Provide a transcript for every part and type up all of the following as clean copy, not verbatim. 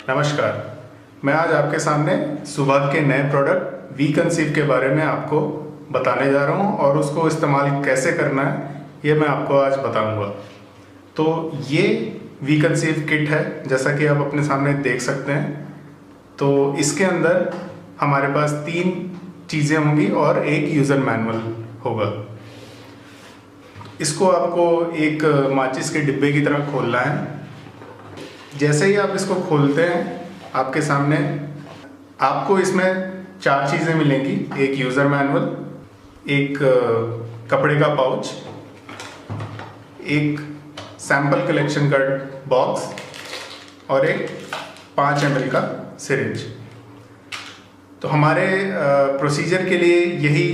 नमस्कार। मैं आज आपके सामने सुभाग के नए प्रोडक्ट वी कंसीव के बारे में आपको बताने जा रहा हूं और उसको इस्तेमाल कैसे करना है ये मैं आपको आज बताऊंगा। तो ये वी कंसीव किट है, जैसा कि आप अपने सामने देख सकते हैं। तो इसके अंदर हमारे पास 3 चीज़ें होंगी और एक यूज़र मैनुअल होगा। इसको आपको एक माचिस के डिब्बे की तरह खोलना है। जैसे ही आप इसको खोलते हैं, आपके सामने आपको इसमें 4 चीज़ें मिलेंगी। एक यूज़र मैनुअल, एक कपड़े का पाउच, एक सैंपल कलेक्शन का बॉक्स और एक 5 ml का सिरिंज। तो हमारे प्रोसीजर के लिए यही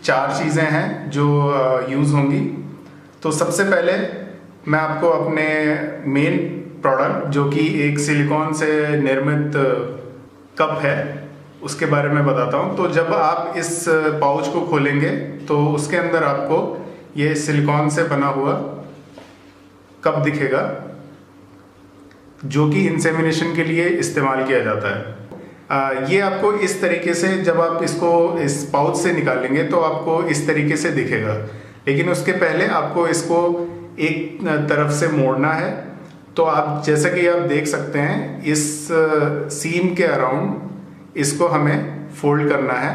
4 चीज़ें हैं जो यूज़ होंगी। तो सबसे पहले मैं आपको अपने मेन प्रोडक्ट, जो कि एक सिलिकॉन से निर्मित कप है, उसके बारे में बताता हूँ। तो जब आप इस पाउच को खोलेंगे तो उसके अंदर आपको ये सिलिकॉन से बना हुआ कप दिखेगा, जो कि इंसेमिनेशन के लिए इस्तेमाल किया जाता है। ये आपको इस तरीके से, जब आप इसको इस पाउच से निकालेंगे तो आपको इस तरीके से दिखेगा। लेकिन उसके पहले आपको इसको एक तरफ से मोड़ना है। तो आप जैसा कि आप देख सकते हैं, इस सीम के अराउंड इसको हमें फोल्ड करना है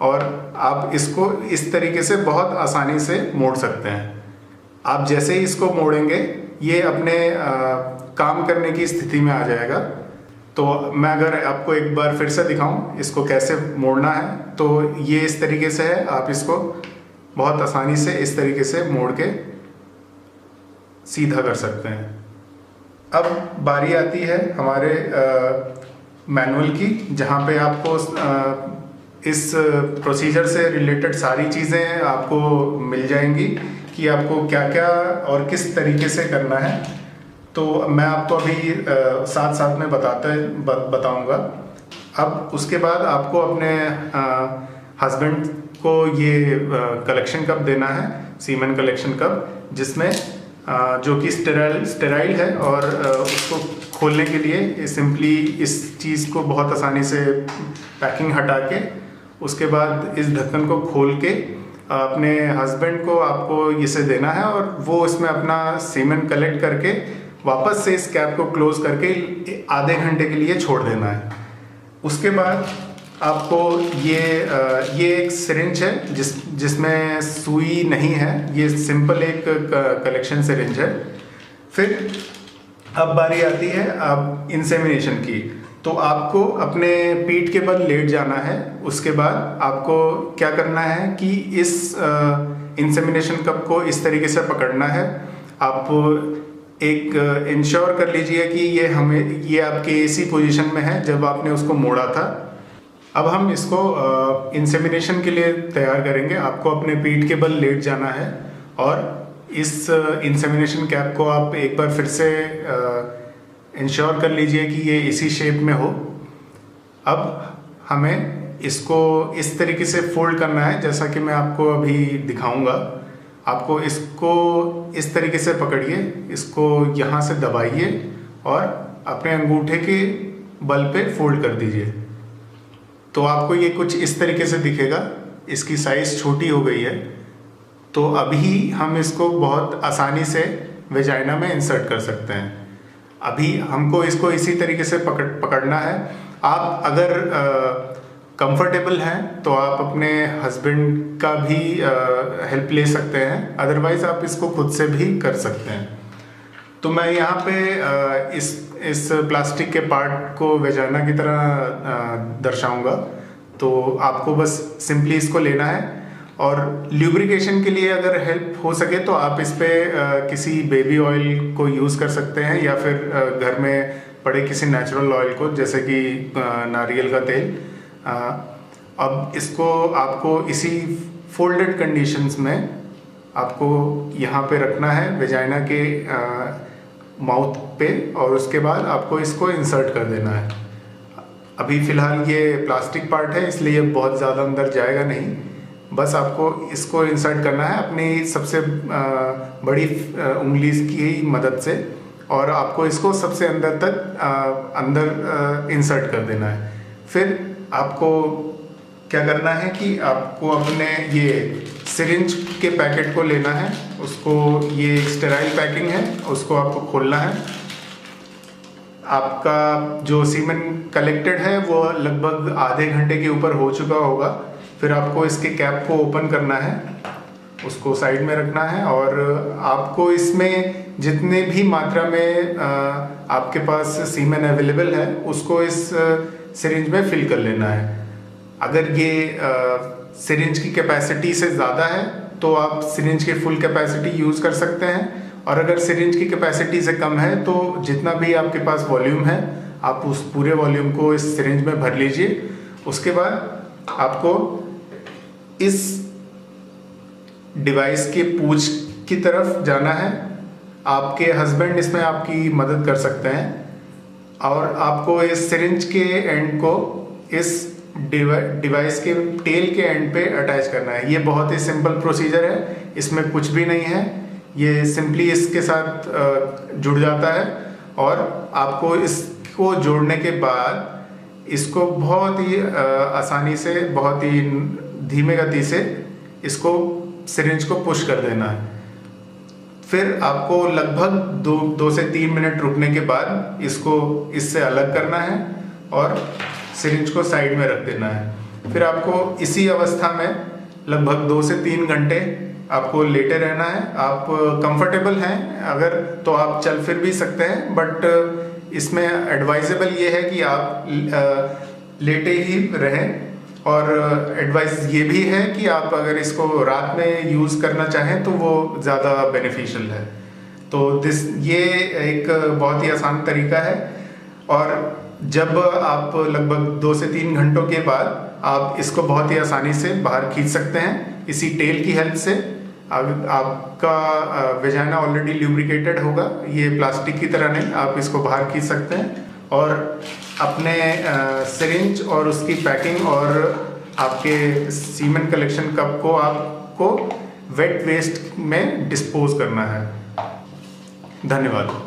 और आप इसको इस तरीके से बहुत आसानी से मोड़ सकते हैं। आप जैसे ही इसको मोड़ेंगे ये अपने काम करने की स्थिति में आ जाएगा। तो मैं अगर आपको एक बार फिर से दिखाऊं इसको कैसे मोड़ना है, तो ये इस तरीके से है। आप इसको बहुत आसानी से इस तरीके से मोड़ के सीधा कर सकते हैं। अब बारी आती है हमारे मैनुअल की, जहाँ पे आपको इस प्रोसीजर से रिलेटेड सारी चीज़ें आपको मिल जाएंगी कि आपको क्या क्या और किस तरीके से करना है। तो मैं आपको अभी साथ साथ में बताऊंगा। अब उसके बाद आपको अपने हस्बैंड को ये कलेक्शन कप देना है, सीमेन कलेक्शन कप, जिसमें जो कि स्टेराइल है। और उसको खोलने के लिए सिंपली इस चीज़ को बहुत आसानी से पैकिंग हटा के, उसके बाद इस ढक्कन को खोल के अपने हस्बैंड को आपको इसे देना है और वो इसमें अपना सीमेन कलेक्ट करके वापस से इस कैप को क्लोज करके आधे घंटे के लिए छोड़ देना है। उसके बाद आपको ये एक सिरिंज है जिसमें सुई नहीं है, ये सिंपल एक कलेक्शन सिरिंज है। फिर अब बारी आती है अब इंसेमिनेशन की। तो आपको अपने पीठ के बल लेट जाना है। उसके बाद आपको क्या करना है कि इस इंसेमिनेशन कप को इस तरीके से पकड़ना है। आप एक इंश्योर कर लीजिए कि ये आपके ऐसी पोजीशन में है जब आपने उसको मोड़ा था। अब हम इसको इंसेमिनेशन के लिए तैयार करेंगे। आपको अपने पीठ के बल लेट जाना है और इस इंसेमिनेशन कैप को आप एक बार फिर से इंश्योर कर लीजिए कि ये इसी शेप में हो। अब हमें इसको इस तरीके से फोल्ड करना है, जैसा कि मैं आपको अभी दिखाऊंगा। आपको इसको इस तरीके से पकड़िए, इसको यहाँ से दबाइए और अपने अंगूठे के बल पे फोल्ड कर दीजिए। तो आपको ये कुछ इस तरीके से दिखेगा। इसकी साइज़ छोटी हो गई है। तो अभी हम इसको बहुत आसानी से वेजाइना में इंसर्ट कर सकते हैं। अभी हमको इसको इसी तरीके से पकड़ना है। आप अगर कंफर्टेबल हैं तो आप अपने हस्बैंड का भी हेल्प ले सकते हैं, अदरवाइज़ आप इसको खुद से भी कर सकते हैं। तो मैं यहाँ पे इस प्लास्टिक के पार्ट को वेजाइना की तरह दर्शाऊंगा। तो आपको बस सिंपली इसको लेना है और ल्यूब्रिकेशन के लिए अगर हेल्प हो सके तो आप इस पे किसी बेबी ऑयल को यूज़ कर सकते हैं, या फिर घर में पड़े किसी नेचुरल ऑयल को, जैसे कि नारियल का तेल। अब इसको आपको इसी फोल्डेड कंडीशंस में आपको यहाँ पे रखना है वेजाइना के माउथ पे, और उसके बाद आपको इसको इंसर्ट कर देना है। अभी फ़िलहाल ये प्लास्टिक पार्ट है, इसलिए ये बहुत ज़्यादा अंदर जाएगा नहीं। बस आपको इसको इंसर्ट करना है अपनी सबसे बड़ी उंगली की मदद से। और आपको इसको सबसे अंदर तक अंदर इंसर्ट कर देना है। फिर आपको क्या करना है कि आपको अपने ये सिरिंज के पैकेट को लेना है, उसको, ये स्टेराइल पैकिंग है, उसको आपको खोलना है। आपका जो सीमेन कलेक्टेड है वो लगभग आधे घंटे के ऊपर हो चुका होगा। फिर आपको इसके कैप को ओपन करना है, उसको साइड में रखना है और आपको इसमें जितने भी मात्रा में आपके पास सीमेन अवेलेबल है उसको इस सिरिंज में फिल कर लेना है। अगर ये सिरिंज की कैपेसिटी से ज़्यादा है तो आप सिरिंज की फुल कैपेसिटी यूज़ कर सकते हैं, और अगर सिरिंज की कैपेसिटी से कम है तो जितना भी आपके पास वॉल्यूम है आप उस पूरे वॉल्यूम को इस सिरिंज में भर लीजिए। उसके बाद आपको इस डिवाइस के पूंछ की तरफ जाना है। आपके हस्बैंड इसमें आपकी मदद कर सकते हैं, और आपको इस सिरिंज के एंड को इस डिवाइस के टेल के एंड पे अटैच करना है। ये बहुत ही सिंपल प्रोसीजर है, इसमें कुछ भी नहीं है, ये सिंपली इसके साथ जुड़ जाता है। और आपको इसको जोड़ने के बाद इसको बहुत ही आसानी से, बहुत ही धीमे गति से इसको सिरिंज को पुश कर देना है। फिर आपको लगभग 2 से 3 मिनट रुकने के बाद इसको इससे अलग करना है और सिरिंज को साइड में रख देना है। फिर आपको इसी अवस्था में लगभग 2 से 3 घंटे आपको लेटे रहना है। आप कंफर्टेबल हैं अगर तो आप चल फिर भी सकते हैं, बट इसमें एडवाइजेबल ये है कि आप लेटे ही रहें। और एडवाइस ये भी है कि आप अगर इसको रात में यूज़ करना चाहें तो वो ज़्यादा बेनिफिशियल है। तो ये एक बहुत ही आसान तरीका है। और जब आप लगभग 2 से 3 घंटों के बाद आप इसको बहुत ही आसानी से बाहर खींच सकते हैं इसी टेल की हेल्प से। आपका वेजाइना ऑलरेडी ल्यूब्रिकेटेड होगा, ये प्लास्टिक की तरह नहीं, आप इसको बाहर खींच सकते हैं और अपने सिरिंज और उसकी पैकिंग और आपके सीमेन कलेक्शन कप को आपको वेट वेस्ट में डिस्पोज करना है। धन्यवाद।